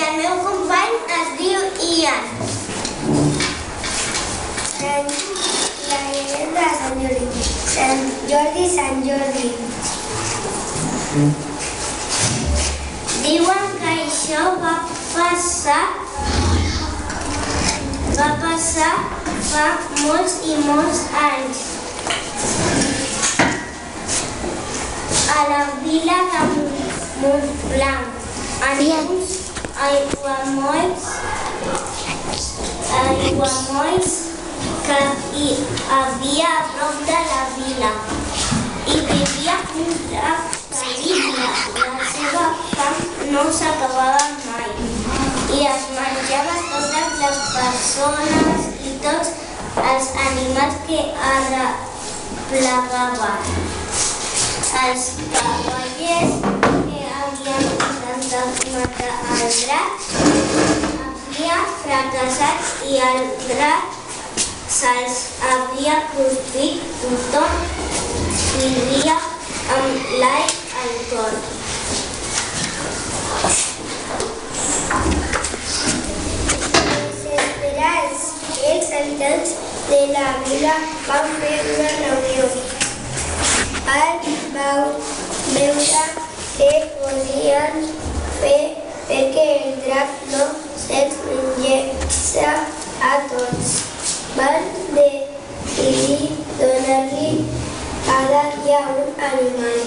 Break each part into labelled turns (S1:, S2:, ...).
S1: el meu company es diu Ian.
S2: La llegenda de Sant Jordi. Sant Jordi, Sant Jordi.
S1: Diuen que això va passar fa molts i molts anys a la vila de Montblanc, en uns aiguamolls que hi havia a prop de la vila. Hi vivia un drac terrible. La seva fam no s'acabava mai i es menjava totes les persones i tots els animals que arreplegava. Els cavallers que havien intentat matar el drac havien fracassat i el drac se'ls havia cruspit. Tothom vivia amb l'all al cor.
S2: Desesperats, els habitants de la vila van fer una reunió. Van veure què podien fer perquè el drac no se'ls mengés a tots. Van decidir donar-li cada dia un animal.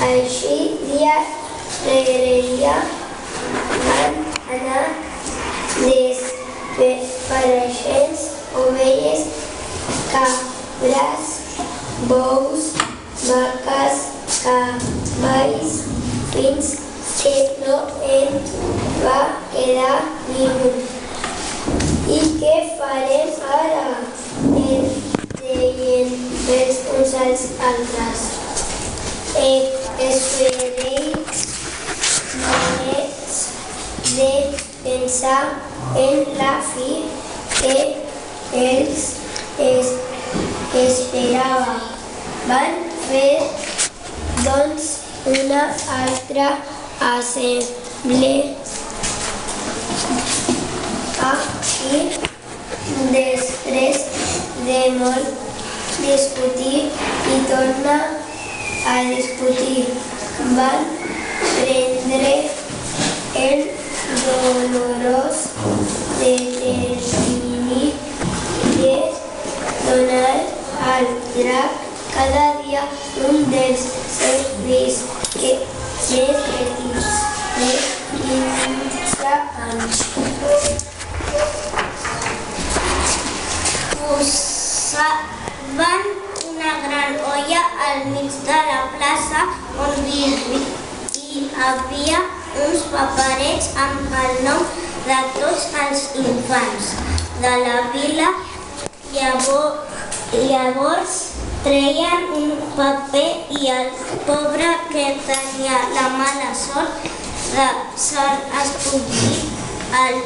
S2: Així, dia rere dia, van anar desapareixent ovelles, cabres, bous, vaques, cavalls, fins que no en va quedar ningú. I què farem ara? Deien els uns als altres. Espereu només de pensar en la fi que ells esperava. Van fer, doncs, una altra assemblea i després de molt discutir i tornar a discutir, van prendre el dolorós determini de donar al drac cada dia un dels seus fills més petits de 15 anys. Posaven una gran olla al mig de la plaça on hi havia uns paperets amb el nom de tots els infants de la vila. Llavors treien un paper i el pobre que tenia la mala sort de ser escollit el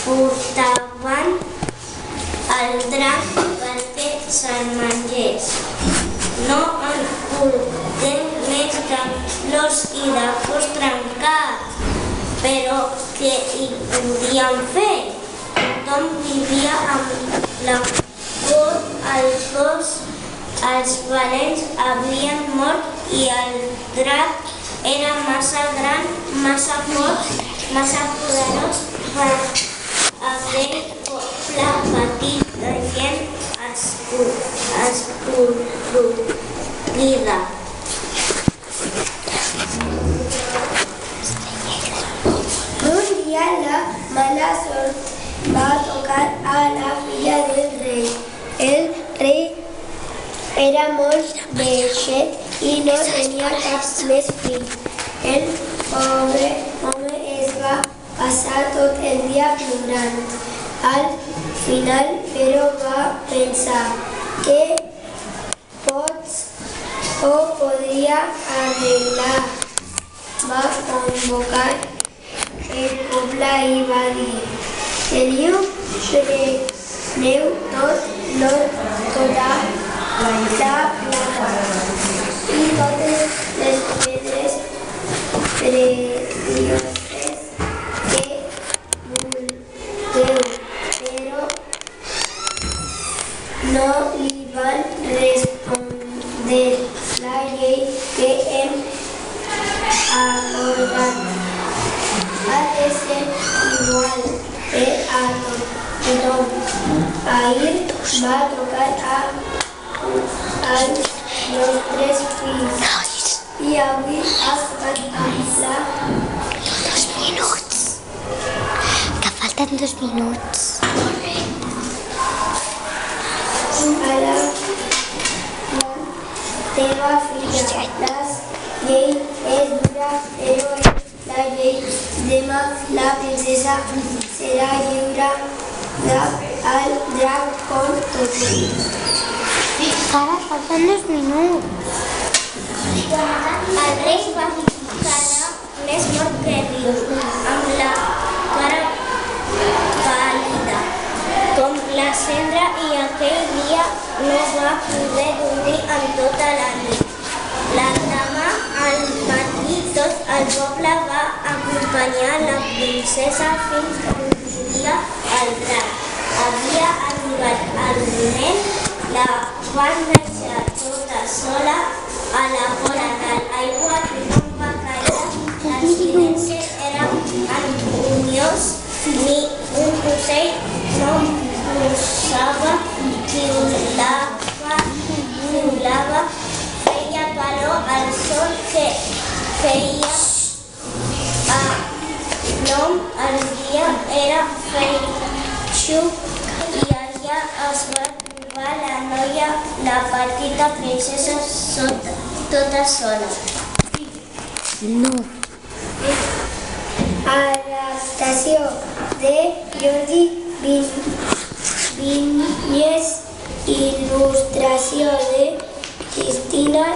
S2: portaven al drac perquè se'l mengés. No en portem més de flors i de cos trencat, però què hi podien fer? Tothom vivia amb la por, els valents havien mort i el drac era massa gran, massa fort, massa poderós per aquell poble petit de gent escorrida. Un dia la mala sort va tocar a la filla del rei. El rei era molt veixet i no tenia cap més fill. El pobre home es va passar tot el dia plorant. Al final, però, va pensar que podria arreglar. Va convocar el poble i va dir: preneu tota la plata i totes les pedres precioses que ahir va trucar als nostres fills i avui ha tocat amb la...
S3: 2 minuts. Que falten 2 minuts.
S2: A la teva filla. La llei és dura, però és la llei. Demà la princesa serà lliure al drac com tothom.
S3: Encara falten 2 minuts.
S1: El rei va quedar més mort que viu, amb la cara pàl·lida com la cendra, i aquell dia no va poder dormir en tota la nit. L'endemà al matí tot el poble va acompanyar la princesa fins on vivia el drac. Havia arribat el moment, la van deixar tota sola a la vora de l'aigua, tothom va callar, el silenci era harmoniós, ni un ocell no posava, volava, feia calor, el sol que feia a l'home, el dia era feixuc i allà es va trobar la noia, la petita princesa tota sola.
S3: No.
S2: Adaptació de Jordi Vinyes, il·lustració de Cristina